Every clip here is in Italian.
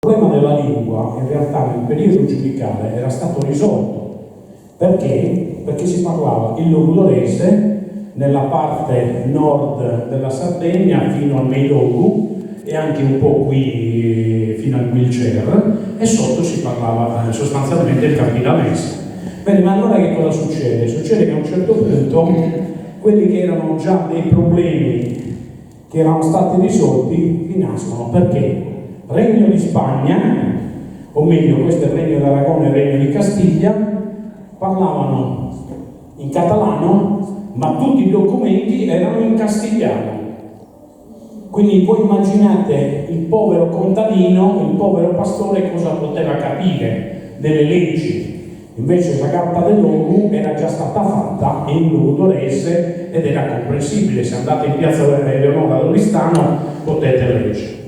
Il problema della lingua in realtà nel periodo giudicale era stato risolto. Perché? Perché si parlava il logudorese nella parte nord della Sardegna fino al Meidogu e anche un po' qui fino al Guilcer, e sotto si parlava sostanzialmente il capitanese. Bene, ma allora che cosa succede? Succede che a un certo punto quelli che erano già dei problemi che erano stati risolti rinascono. Perché? Regno di Spagna, o meglio, questo è il Regno d'Aragona e il Regno di Castiglia, parlavano in catalano, ma tutti i documenti erano in castigliano. Quindi voi immaginate il povero contadino, il povero pastore cosa poteva capire delle leggi. Invece la carta dell'ONU era già stata fatta in logudorese ed era comprensibile. Se andate in piazza Eleonora d'Oristano potete leggere.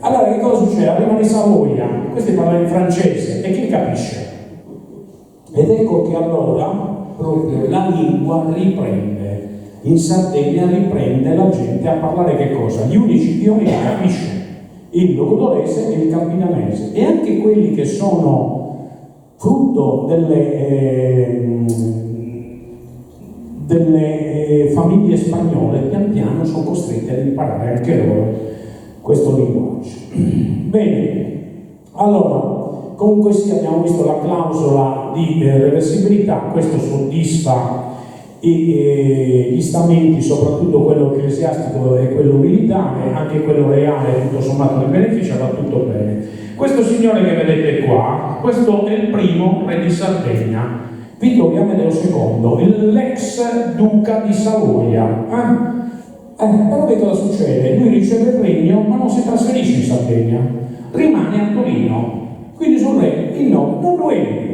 Allora che cosa succede? Arrivano i Savoia, questi parlano in francese e chi capisce? Ed ecco che allora proprio la lingua riprende. In Sardegna riprende la gente a parlare che cosa? Gli unici idiomi che capisce, il logudorese e il campidanese, e anche quelli che sono frutto delle famiglie spagnole, pian piano sono costretti ad imparare anche loro questo linguaggio. Bene, allora, comunque sì, abbiamo visto la clausola di reversibilità, questo soddisfa gli stamenti, soprattutto quello ecclesiastico e quello militare, anche quello reale, tutto sommato ne beneficia, va tutto bene. Questo signore che vedete qua, questo è il primo re di Sardegna, Vittorio Amedeo II, l'ex duca di Savoia. Però che cosa succede? Lui riceve il regno, ma non si trasferisce in Sardegna, rimane a Torino. Quindi sul re il nome non lo è.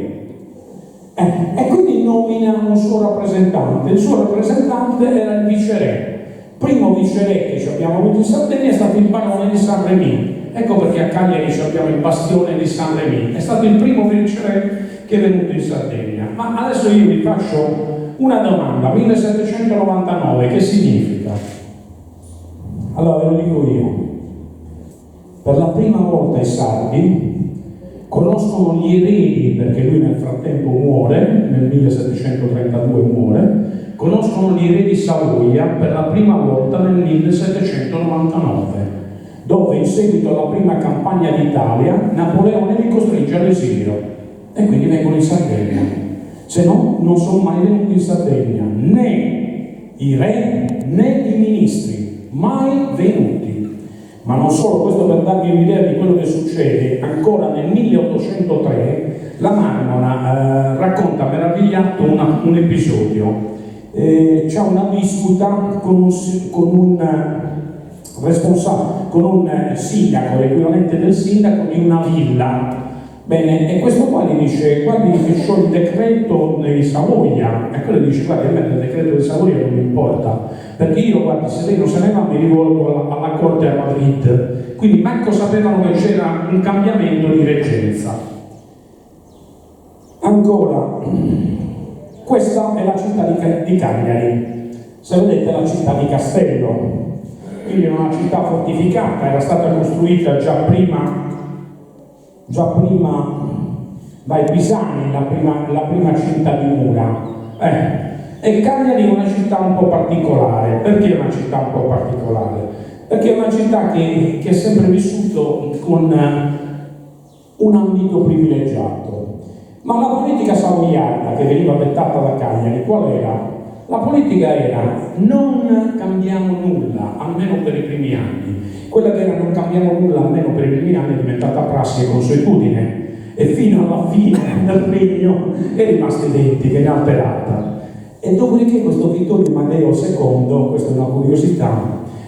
E quindi nomina un suo rappresentante. Il suo rappresentante era il viceré. Primo viceré che ci abbiamo avuto in Sardegna è stato il barone di San Remi. Ecco perché a Cagliari abbiamo il bastione di San Remi. È stato il primo viceré che è venuto in Sardegna. Ma adesso io vi faccio una domanda. 1799 che significa? Allora ve lo dico io. Per la prima volta i sardi conoscono gli eredi, perché lui nel frattempo muore, nel 1732 muore, conoscono gli eredi Savoia per la prima volta nel 1799, dove in seguito alla prima campagna d'Italia Napoleone li costringe all'esilio e quindi vengono in Sardegna. Se no non sono mai venuti in Sardegna né i re né i ministri, mai venuti. Ma non solo, questo per darvi un'idea di quello che succede. Ancora nel 1803 la Marmora racconta meravigliato un episodio. C'è una disputa con un responsabile, con un sindaco, l'equivalente del sindaco di una villa. Bene, e questo qua gli dice: guardi che c'ho il decreto di Savoia. E quello dice: guardi, a me il decreto di Savoia non mi importa, perché io, guardi, se lei non se ne va mi rivolgo alla corte a Madrid. Quindi manco sapevano che c'era un cambiamento di reggenza. Ancora, questa è la città di Cagliari. Se vedete la città di Castello, quindi è una città fortificata, era stata costruita già prima dai Pisani, la prima città di mura. E Cagliari è una città un po' particolare. Perché è una città un po' particolare? Perché è una città che ha sempre vissuto con un ambito privilegiato. Ma la politica savoiarda che veniva dettata da Cagliari, qual era? La politica era: non cambiamo nulla, almeno per i primi anni. Quella che era non cambiamo nulla, almeno per i primi anni, è diventata prassi e consuetudine, e fino alla fine del regno è rimasta identica, inalterata. E dopodiché questo Vittorio Amadeo II, questa è una curiosità,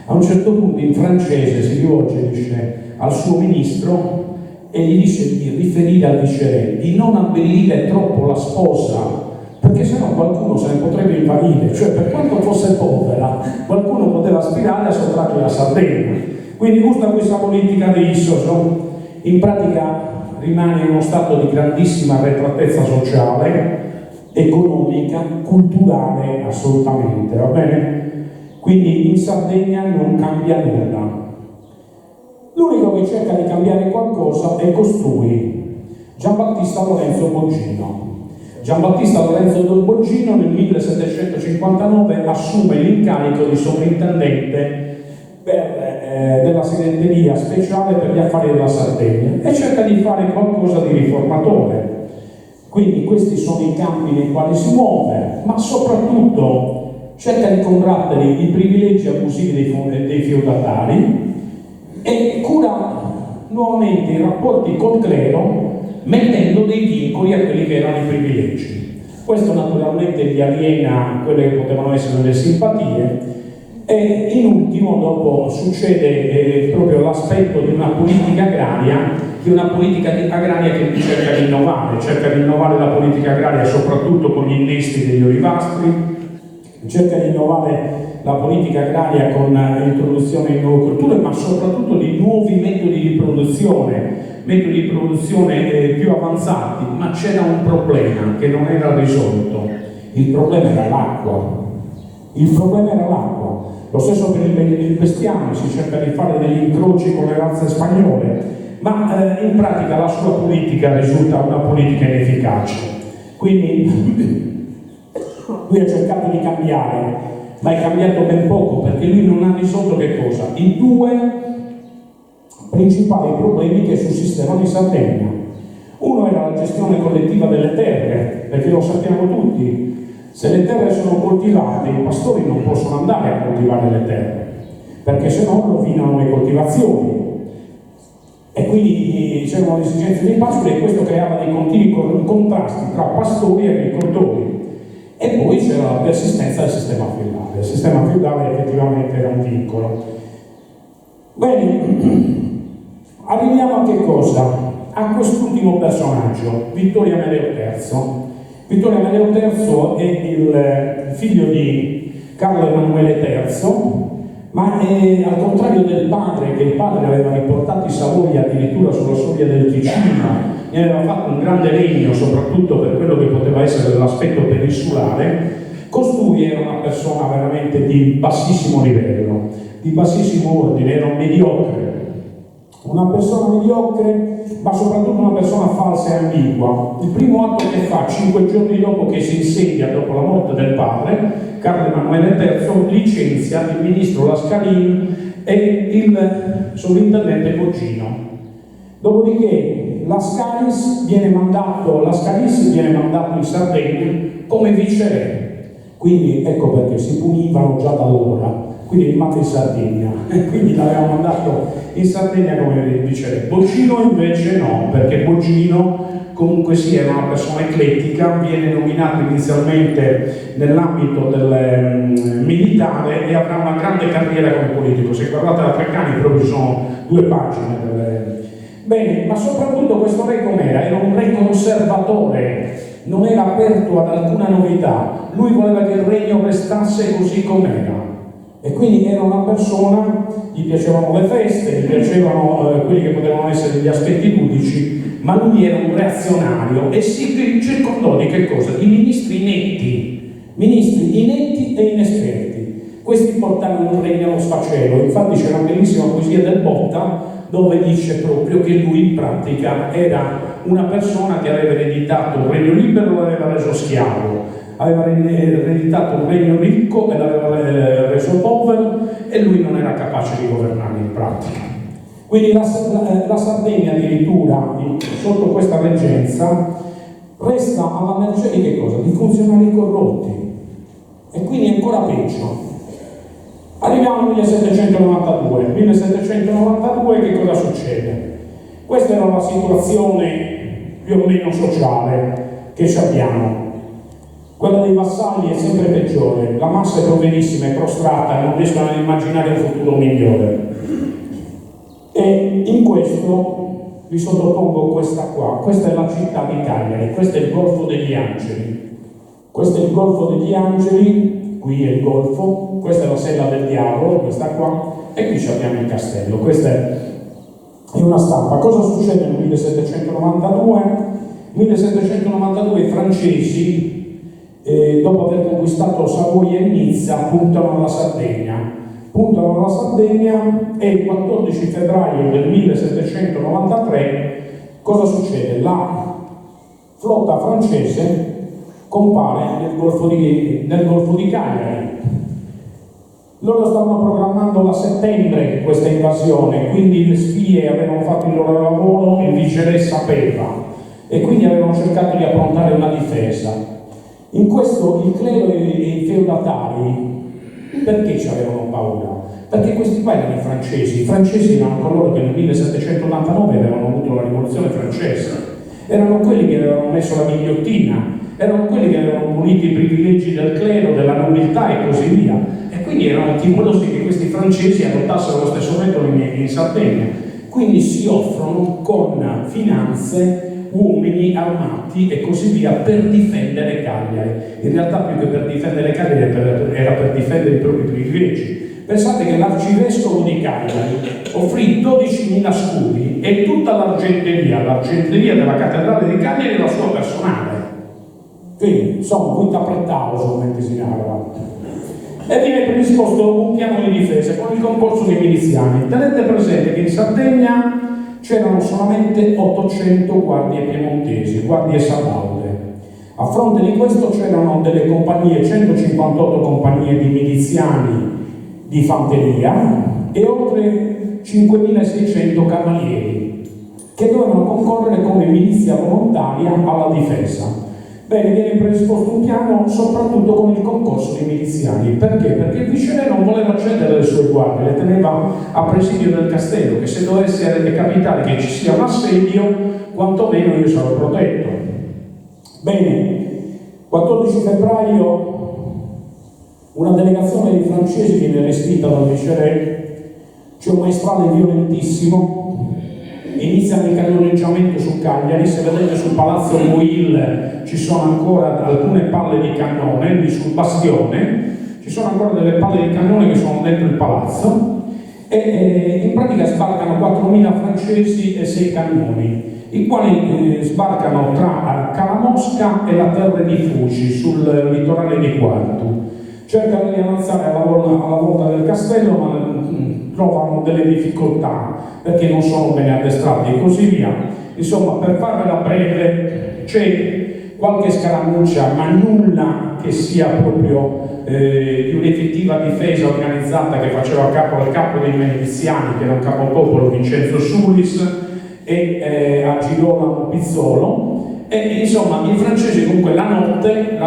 a un certo punto in francese si rivolge, dice, al suo ministro e gli dice di riferire al viceré di non abbellire troppo la sposa, perché sennò qualcuno se ne potrebbe invalire. Cioè, per quanto fosse povera, qualcuno poteva aspirare a sottrarre la Sardegna. Quindi questa politica di Issoso in pratica rimane in uno stato di grandissima arretratezza sociale, economica, culturale, assolutamente, va bene? Quindi in Sardegna non cambia nulla. L'unico che cerca di cambiare qualcosa è costui, Giambattista Lorenzo Boggino. Giambattista Lorenzo Boggino nel 1759 assume l'incarico di sovrintendente della segreteria speciale per gli affari della Sardegna e cerca di fare qualcosa di riformatore. Quindi questi sono i campi nei quali si muove, ma soprattutto cerca di combattere i privilegi abusivi dei feudatari e cura nuovamente i rapporti col clero mettendo dei vincoli a quelli che erano i privilegi. Questo naturalmente gli aliena quelle che potevano essere le simpatie e in ultimo dopo succede proprio l'aspetto di una politica agraria che cerca di innovare la politica agraria soprattutto con gli innesti degli olivastri, cerca di innovare la politica agraria con l'introduzione di nuove colture, ma soprattutto di nuovi metodi di produzione più avanzati, ma c'era un problema che non era risolto. Il problema era l'acqua. Lo stesso per il bestiame, si cerca di fare degli incroci con le razze spagnole, ma in pratica la sua politica risulta una politica inefficace. Quindi lui ha cercato di cambiare, ma è cambiato ben poco, perché lui non ha risolto che cosa? I due principali problemi che sussistevano in Sardegna. Uno era la gestione collettiva delle terre, perché lo sappiamo tutti, se le terre sono coltivate i pastori non possono andare a coltivare le terre, perché se no rovinano le coltivazioni. E quindi c'erano le esigenze dei pastori e questo creava dei continui contrasti tra pastori e agricoltori. E poi c'era la persistenza del sistema feudale. Il sistema feudale effettivamente era un vincolo. Bene, arriviamo a che cosa? A quest'ultimo personaggio, Vittorio Amelio III. Vittorio Amelio III è il figlio di Carlo Emanuele III, ma è al contrario del padre, che il padre aveva riportato i Savoia addirittura sulla soglia del Ticino, ne aveva fatto un grande regno soprattutto per quello che poteva essere l'aspetto peninsulare. Costui era una persona veramente di bassissimo livello, di bassissimo ordine, era un mediocre, una persona mediocre, ma soprattutto una persona falsa e ambigua. Il primo atto che fa 5 giorni dopo che si insedia, dopo la morte del padre, Carlo Emanuele III licenzia il ministro Lascarin e il sovrintendente Boggino. Dopodiché Lascaris viene mandato in Sardegna come viceré. Quindi ecco perché si punivano già da allora. Quindi è rimasto in Sardegna, e quindi l'avevamo mandato in Sardegna come viceré. Boggino invece no, perché Boggino comunque sia una persona eclettica, viene nominato inizialmente nell'ambito del militare e avrà una grande carriera come politico. Se guardate la Treccani proprio ci sono 2 pagine Bene, ma soprattutto questo re com'era? Era un re conservatore, non era aperto ad alcuna novità, lui voleva che il regno restasse così com'era. E quindi era una persona, gli piacevano le feste, gli piacevano quelli che potevano essere gli aspetti ludici, ma lui era un reazionario e si circondò di che cosa? Di ministri inetti e inesperti. Questi portarono un regno allo sfacelo. Infatti c'è una bellissima poesia del Botta dove dice proprio che lui in pratica era una persona che aveva ereditato un regno libero e lo aveva reso schiavo, aveva ereditato un regno ricco e l'aveva reso povero e lui non era capace di governare in pratica. Quindi la Sardegna addirittura sotto questa reggenza resta alla mercé di che cosa? Di funzionari corrotti, e quindi ancora peggio. Arriviamo al 1792. 1792 che cosa succede? Questa era la situazione più o meno sociale che abbiamo. Quella dei vassalli è sempre peggiore, la massa è poverissima, è prostrata, non riescono ad immaginare un futuro migliore. E in questo vi sottopongo questa qua, questa è la città di Cagliari, questo è il Golfo degli Angeli. Questo è il Golfo degli Angeli, qui è il Golfo, questa è la Sella del Diavolo, questa qua, e qui abbiamo il castello. Questa è una stampa. Cosa succede nel 1792? Nel 1792 i francesi, dopo aver conquistato Savoia e Nizza, puntano alla Sardegna puntano alla Sardegna e il 14 febbraio del 1793 cosa succede? La flotta francese compare nel Golfo di Cagliari. Loro stavano programmando da settembre questa invasione, quindi le spie avevano fatto il loro lavoro, il viceré sapeva e quindi avevano cercato di approntare una difesa. In questo il clero e i feudatari perché ci avevano paura? Perché questi qua erano i francesi erano coloro che nel 1789 avevano avuto la rivoluzione francese, erano quelli che avevano messo la ghigliottina, erano quelli che avevano punito i privilegi del clero, della nobiltà e così via, e quindi erano timorosi che questi francesi adottassero lo stesso metodo in Sardegna. Quindi si offrono con finanze, uomini armati e così via per difendere Cagliari. In realtà più che per difendere Cagliari era per difendere i propri privilegi. Pensate che l'arcivescovo di Cagliari offrì 12.000 scudi e tutta l'argenteria della cattedrale di Cagliari era sua personale. Quindi, insomma, un interpretavo solamente si narra. E viene predisposto un piano di difesa con il concorso dei miliziani. Tenete presente che in Sardegna c'erano solamente 800 guardie piemontesi, guardie sabaude. A fronte di questo c'erano delle compagnie, 158 compagnie di miliziani di fanteria e oltre 5.600 cavalieri che dovevano concorrere come milizia volontaria alla difesa. Bene, viene predisposto un piano soprattutto con il concorso dei miliziani. Perché? Perché il viceré non voleva cedere le sue guardie, le teneva a presidio del castello, che se dovesse capitare che ci sia un assedio, quantomeno io sarò protetto. Bene, 14 febbraio una delegazione di francesi viene arrestata dal viceré, c'è un maestrale violentissimo, iniziano il cannoneggiamento su Cagliari. Se vedete sul palazzo Moil ci sono ancora alcune palle di cannone, lì sul bastione ci sono ancora delle palle di cannone che sono dentro il palazzo e in pratica sbarcano 4.000 francesi e 6 cannoni, i quali sbarcano tra Calamosca e la Terre di Fuci sul litorale di Quartu. Cercano di avanzare alla volta del castello, ma trovano delle difficoltà perché non sono bene addestrati e così via. Insomma, per farvela breve, c'è qualche scaramuccia, ma nulla che sia proprio di un'effettiva difesa organizzata che faceva capo al capo dei miliziani, che era un capopopolo, Vincenzo Sulis, e a Girolamo Pizzolo. E insomma, i francesi comunque la notte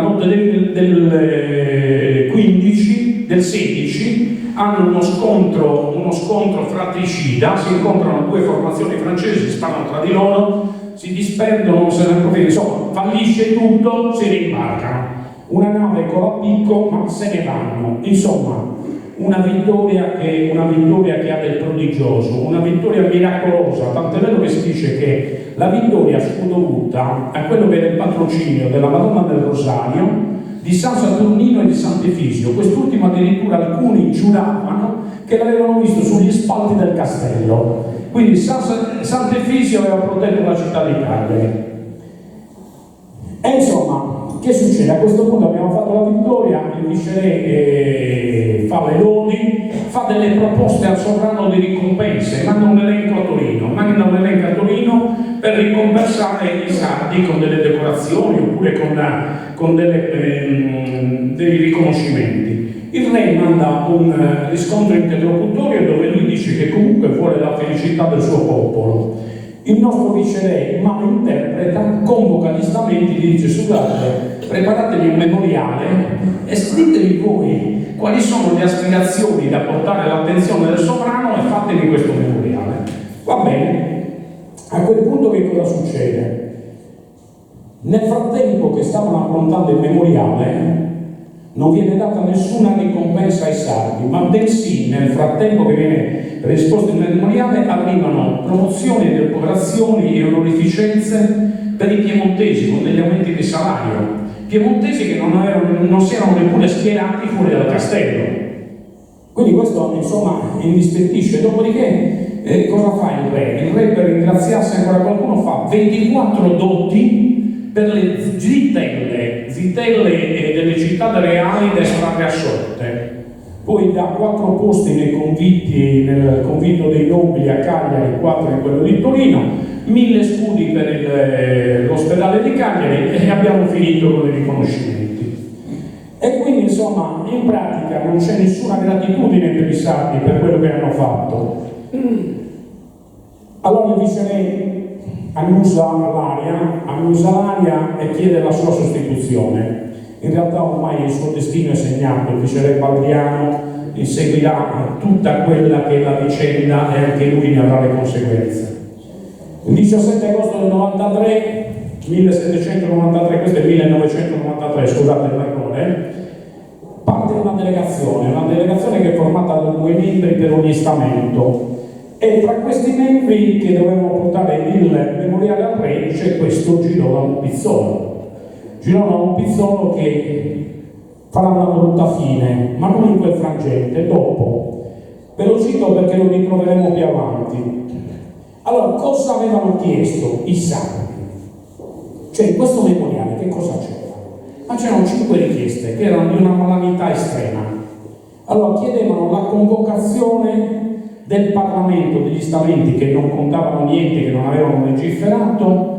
del 15, del 16, hanno uno scontro fratricida, si incontrano due formazioni francesi, si sparano tra di loro, si disperdono, non se ne approfittano, insomma, fallisce tutto, si rimbarcano. Una nave con la picco, ma se ne vanno. Insomma, una vittoria che ha del prodigioso, una vittoria miracolosa, tant'è vero che si dice che la vittoria fu dovuta a quello che era il patrocinio della Madonna del Rosario, di San Saturnino e di Sant'Efisio. Quest'ultimo addirittura alcuni giuravano che l'avevano visto sugli spalti del castello. Quindi Sant'Efisio aveva protetto la città di Cagliari. E insomma, che succede? A questo punto abbiamo fatto la vittoria, il viceré fa le lodi, fa delle proposte al sovrano di ricompense, manda un elenco a Torino per ricompensare i sardi con delle decorazioni oppure con dei riconoscimenti. Il re manda un riscontro interlocutorio dove lui dice che comunque vuole la felicità del suo popolo. Il nostro viceré malinterpreta, convoca gli stamenti e gli dice: scusate, preparatevi un memoriale e scrivetevi voi quali sono le aspirazioni da portare all'attenzione del sovrano e fatevi questo memoriale. Va bene, a quel punto che cosa succede? Nel frattempo che stavano approntando il memoriale non viene data nessuna ricompensa ai sardi, ma bensì nel frattempo che viene risposto il memoriale arrivano promozioni e decorazioni e onorificenze per i piemontesi con degli aumenti di salario, piemontesi che non si erano neppure schierati fuori dal castello. Quindi questo insomma indispettisce. Dopodiché cosa fa il re? Il re, per ringraziarsi ancora qualcuno, fa 24 doti per le zitelle delle città reali da estrarre assorte. poi dà 4 posti nel convitto dei nobili a Cagliari, 4 in quello di Torino, 1000 scudi per l'ospedale di Cagliari e abbiamo finito con i riconoscimenti. E quindi insomma in pratica non c'è nessuna gratitudine per i sardi per quello che hanno fatto. Allora il viceré annusa l'aria e chiede la sua sostituzione. In realtà ormai il suo destino è segnato, il viceré Baldiano seguirà tutta quella che è la vicenda e anche lui ne avrà le conseguenze. Il 17 agosto del 93, 1793, questo è 1993, scusate il errore, parte una delegazione che è formata da 2 membri per ogni stamento. E fra questi membri che dovevano portare il memoriale al re c'è questo Girolamo Pizzolo che farà una brutta fine, ma non in quel frangente, dopo. Ve lo cito perché lo ritroveremo più avanti. Allora, cosa avevano chiesto i sardi? Cioè, in questo memoriale che cosa c'era? Ma c'erano 5 richieste che erano di una malamità estrema. Allora, chiedevano la convocazione del Parlamento, degli stamenti che non contavano niente, che non avevano legiferato,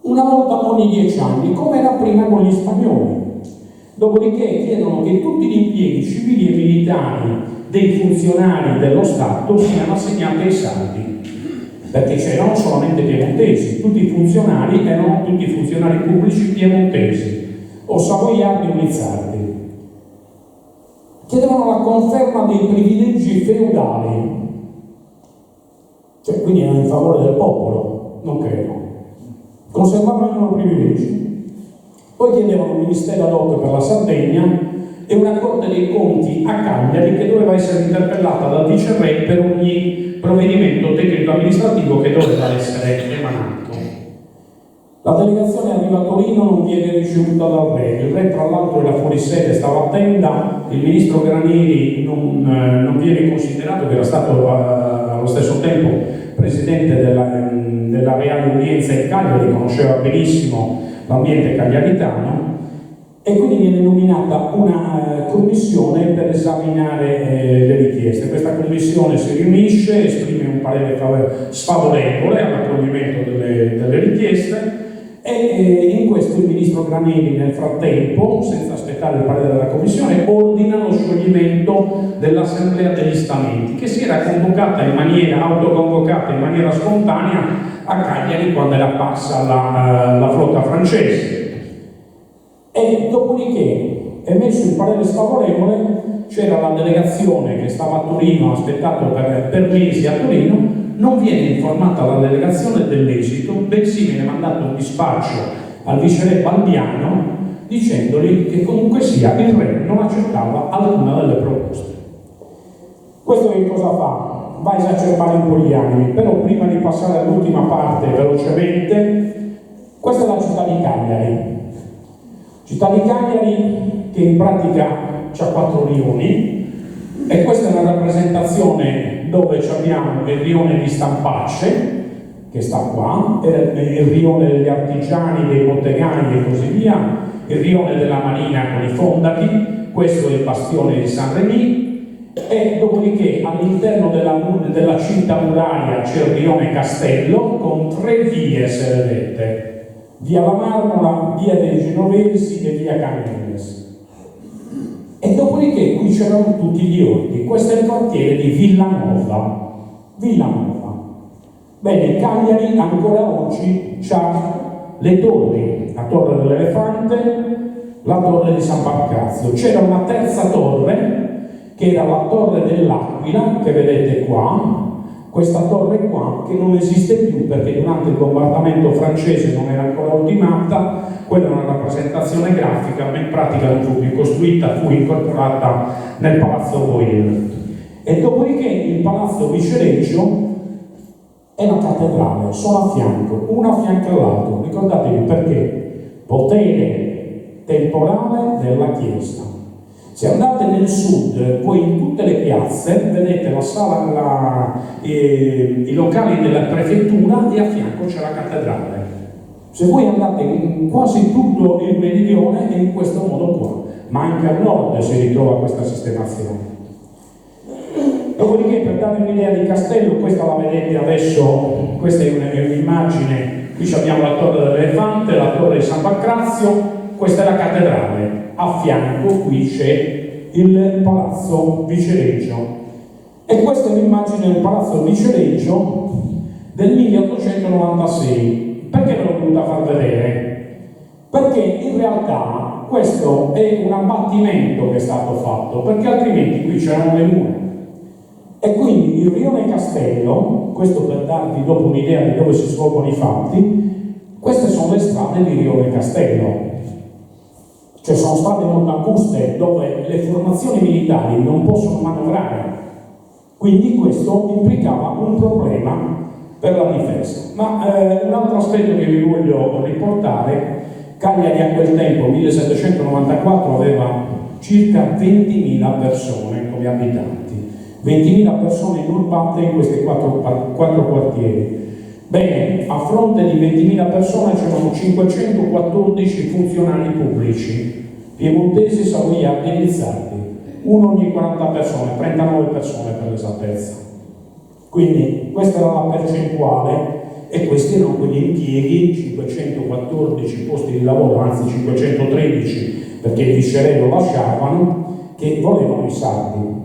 una volta ogni 10 anni, come era prima con gli spagnoli. Dopodiché chiedono che tutti gli impieghi civili e militari dei funzionari dello Stato siano assegnati ai sardi, perché c'erano solamente piemontesi, tutti i funzionari erano tutti funzionari pubblici piemontesi, o savoiardi o nizzardi. Chiedevano la conferma dei privilegi feudali, cioè quindi erano in favore del popolo, non credo. Conservavano i loro privilegi. Poi chiedevano un ministero ad hoc per la Sardegna e una Corte dei Conti a Cagliari che doveva essere interpellata dal viceré per ogni provvedimento tecnico amministrativo che doveva essere emanato. La delegazione arriva a Torino, non viene ricevuta dal re. Il re, tra l'altro, era fuori sede, stava a tenda. Il ministro Granieri non viene considerato, che era stato allo stesso tempo presidente della Reale Udienza in Cagliari, conosceva benissimo l'ambiente cagliaritano, e quindi viene nominata una commissione per esaminare le richieste. Questa commissione si riunisce, esprime un parere sfavorevole all'accoglimento delle richieste, e in questo il ministro Granieri nel frattempo, senza aspettare il parere della commissione, ordina lo scioglimento dell'assemblea degli stamenti, che si era convocata in maniera autoconvocata, in maniera spontanea a Cagliari quando era passa la flotta francese. E dopodiché, emesso il parere sfavorevole, c'era la delegazione che stava a Torino, ha aspettato per mesi a Torino. Non viene informata la delegazione dell'esito, bensì viene mandato un dispaccio al viceré Baldiano dicendogli che comunque sia il re non accettava alcuna delle proposte. Questo che cosa fa? Va a esacerbare un po' gli animi, però prima di passare all'ultima parte velocemente, questa è la città di Cagliari. Città di Cagliari che in pratica ha 4 rioni, e questa è una rappresentazione dove abbiamo il rione di Stampacce, che sta qua, il rione degli artigiani, dei bottegai e così via, il rione della Marina con i fondati, questo è il bastione di San Remi, e dopodiché all'interno della cinta muraria c'è il rione Castello con 3 vie, se vedete, via La Marmora, via dei Genovesi e via Canelles. E dopodiché qui c'erano tutti gli orti. Questo è il quartiere di Villanova. Bene, Cagliari ancora oggi ha le torri, la torre dell'Elefante, la torre di San Pancrazio. C'era una terza torre che era la torre dell'Aquila, che vedete qua. Questa torre qua che non esiste più perché durante il bombardamento francese non era ancora ultimata. Quella è una rappresentazione grafica, ma in pratica non fu più costruita, fu incorporata nel Palazzo Boyle. E dopodiché il Palazzo Vicereggio è la cattedrale, sono a fianco, una a fianco all'altro. Ricordatevi perché? Potere temporale della Chiesa. Se andate nel sud, poi in tutte le piazze, vedete la sala, i locali della prefettura e a fianco c'è la cattedrale. Se voi andate in quasi tutto il meridione è in questo modo qua. ma anche al nord si ritrova questa sistemazione. Dopodiché, per dare un'idea di castello, questa la vedete adesso, questa è un'immagine, qui abbiamo la torre dell'Elefante, la torre di San Pancrazio, questa è la cattedrale, a fianco qui c'è il palazzo Vicereggio, e questa è un'immagine del palazzo Vicereggio del 1896. Perché ve l'ho voluta far vedere? Perché in realtà questo è un abbattimento che è stato fatto, perché altrimenti qui c'erano le mura. E quindi il rione Castello, questo per darvi dopo un'idea di dove si svolgono i fatti, queste sono le strade di rione Castello. Cioè sono strade molto anguste dove le formazioni militari non possono manovrare. Quindi questo implicava un problema per la difesa. Ma un altro aspetto che vi voglio riportare, Cagliari a quel tempo, 1794, aveva circa 20.000 persone come abitanti. 20.000 persone inurbate in questi quattro quartieri. Bene, a fronte di 20.000 persone c'erano 514 funzionari pubblici, piemontesi, savoiardi e nizzardi, uno ogni 40 persone, 39 persone per l'esattezza. Quindi questa era la percentuale e questi erano quegli impieghi, 514 posti di lavoro, anzi 513 perché il viceré lo lasciavano, che volevano i sardi.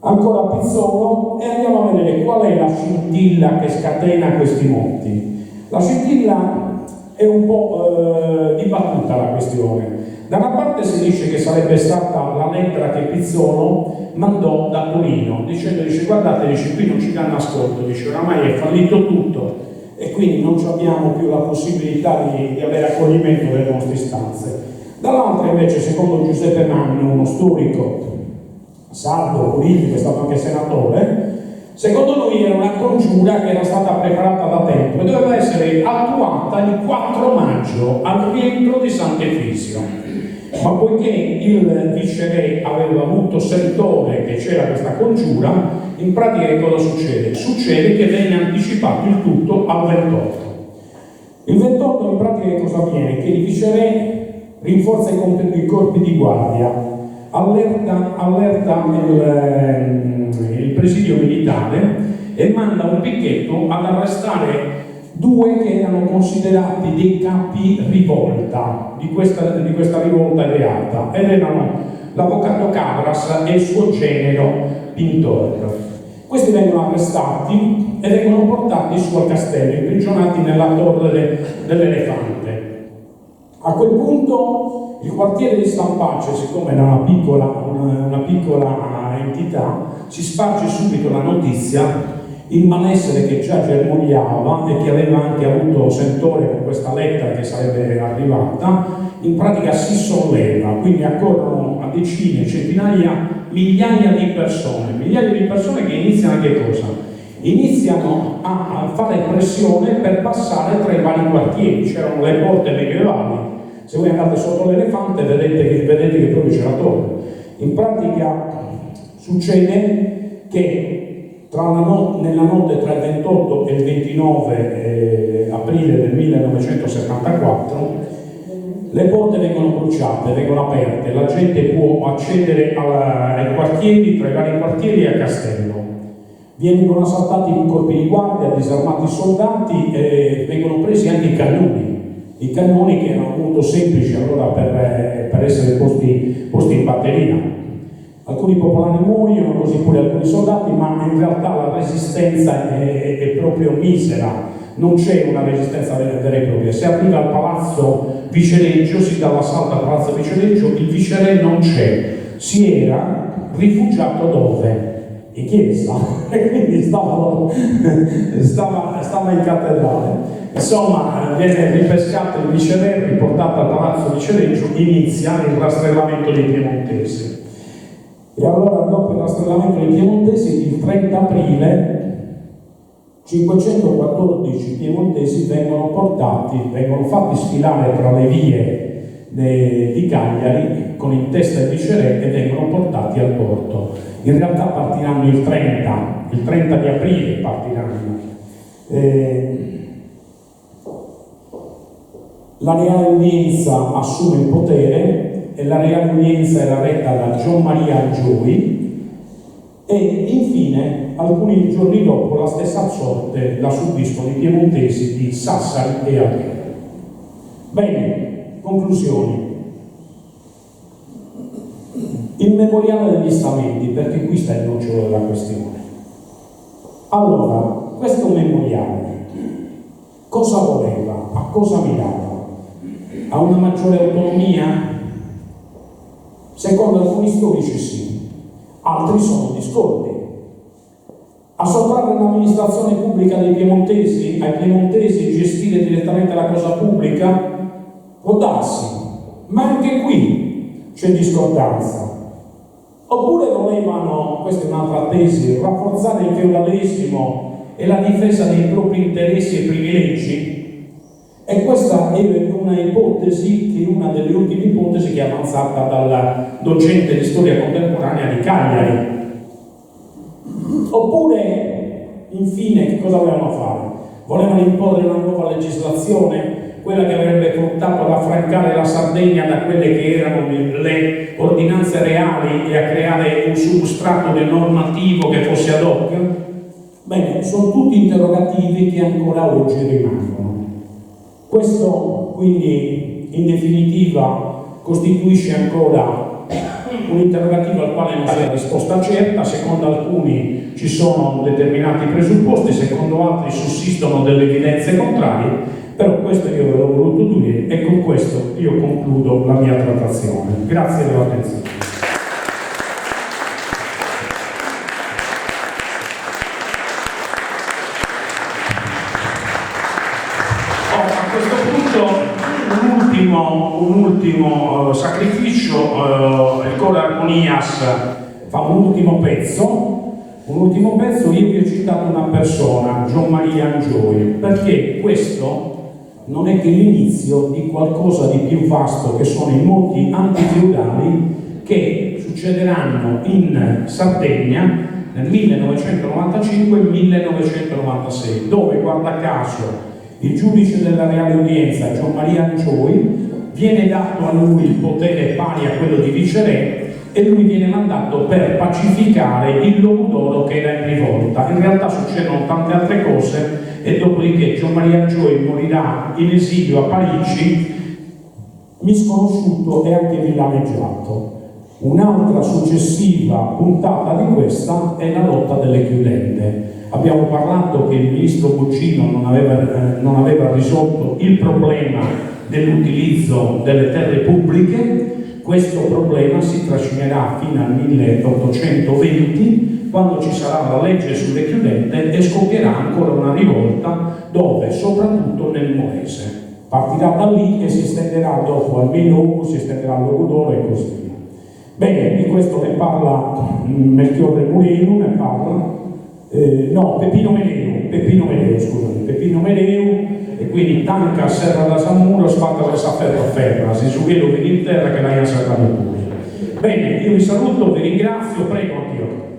Ancora Pizzolo, e andiamo a vedere qual è la scintilla che scatena questi monti. La scintilla è un po' dibattuta la questione. Da una parte si dice che sarebbe stata la lettera che Pizzolo mandò da Torino, dicendo, guardate, qui non ci danno ascolto, oramai è fallito tutto e quindi non abbiamo più la possibilità di avere accoglimento delle nostre istanze. Dall'altra invece, secondo Giuseppe Magno, uno storico sardo, politico, è stato anche senatore, secondo lui era una congiura che era stata preparata da tempo e doveva essere attuata il 4 maggio al rientro di Sant'Efisio. Ma poiché il viceré aveva avuto sentore che c'era questa congiura, in pratica che cosa succede? Succede che viene anticipato il tutto al 28. Il 28 in pratica che cosa avviene? Che il viceré rinforza i corpi di guardia, allerta il presidio militare e manda un picchetto ad arrestare due che erano considerati dei capi rivolta di questa rivolta ideata, ed erano l'avvocato Cabras e il suo genero Pintor. Questi vengono arrestati e vengono portati su al castello, imprigionati nella torre dell'Elefante. A quel punto il quartiere di San Pace, siccome era una piccola entità, si sparge subito la notizia. Il malessere che già germogliava e che aveva anche avuto sentore con questa lettera che sarebbe arrivata, in pratica si solleva, quindi accorrono a decine, centinaia, migliaia di persone che iniziano a che cosa? Iniziano a fare pressione per passare tra i vari quartieri. C'erano le porte medievali, se voi andate sotto l'Elefante vedete che proprio c'è la torre. In pratica succede che nella notte tra il 28 e il 29 aprile del 1974 le porte vengono bruciate, vengono aperte, la gente può accedere ai quartieri, tra i vari quartieri e a Castello. Vengono assaltati i corpi di guardia, disarmati i soldati e vengono presi anche i cannoni che erano molto semplici allora per essere posti in batteria. Alcuni popolani muoiono, così pure alcuni soldati, ma in realtà la resistenza è proprio misera, non c'è una resistenza vera e propria. Se arriva al palazzo Vicereggio, si dà l'assalto al palazzo Vicereggio, il viceré non c'è, si era rifugiato dove? In chiesa, e quindi stava in cattedrale. Insomma, viene ripescato il viceré, riportato al palazzo Vicereggio, inizia il rastrellamento dei piemontesi. E allora, dopo il rastrellamento dei piemontesi, il 30 aprile 514 piemontesi vengono fatti sfilare tra le vie di Cagliari con in testa il viceré e vengono portati al porto. In realtà partiranno il 30 di aprile partiranno. La Reale Udienza assume il potere e la Reale Udienza era retta da Gian Maria Angioy, e infine alcuni giorni dopo la stessa sorte la subiscono i piemontesi di Sassari e Agreda. Bene, conclusioni. Il memoriale degli stamenti, perché qui sta il nocciolo della questione. Allora, questo memoriale cosa voleva? A cosa mirava? A una maggiore autonomia? Secondo alcuni storici sì, altri sono discordi. A sottrarre l'amministrazione pubblica dei piemontesi, ai piemontesi gestire direttamente la cosa pubblica? Può darsi, ma anche qui c'è discordanza. Oppure volevano, questa è un'altra tesi, rafforzare il feudalesimo e la difesa dei propri interessi e privilegi? E questa è una ipotesi, che è una delle ultime ipotesi che è avanzata dal docente di storia contemporanea di Cagliari. Oppure, infine, che cosa volevano fare? Volevano imporre una nuova legislazione, quella che avrebbe portato ad affrancare la Sardegna da quelle che erano le ordinanze reali e a creare un substrato normativo che fosse ad hoc? Bene, sono tutti interrogativi che ancora oggi rimangono. Questo quindi in definitiva costituisce ancora un interrogativo al quale non c'è risposta certa. Secondo alcuni ci sono determinati presupposti, secondo altri sussistono delle evidenze contrarie, però questo io ve l'ho voluto dire e con questo io concludo la mia trattazione. Grazie dell'attenzione. Un ultimo sacrificio, il Coro Armonias fa un ultimo pezzo, io vi ho citato una persona, Gian Maria Angioy, perché questo non è che l'inizio di qualcosa di più vasto, che sono i moti antifeudali che succederanno in Sardegna nel 1995 e 1996, dove guarda caso il giudice della Reale Udienza, Gian Maria Angioy, viene dato a lui il potere pari a quello di viceré e lui viene mandato per pacificare il Logudoro che era in rivolta. In realtà succedono tante altre cose e dopodiché Gian Maria Angioy morirà in esilio a Parigi, misconosciuto e anche villaneggiato. Un'altra successiva puntata di questa è la lotta delle chiudende. Abbiamo parlato che il ministro Buccino non aveva risolto il problema dell'utilizzo delle terre pubbliche. Questo problema si trascinerà fino al 1820, quando ci sarà la legge sulle chiudende e scoppierà ancora una rivolta, dove? Soprattutto nel Molise. Partirà da lì e si estenderà dopo al Menoco, si estenderà al Logudoro e così via. Bene, di questo ne parla Melchiorre Mulino, ne parla Peppino Meleu, e quindi tanca serra da Samuro, sfatta da Safferro a Ferra, si sughielo in terra che l'hai serrato pure. Bene, io vi saluto, vi ringrazio, prego anch'io.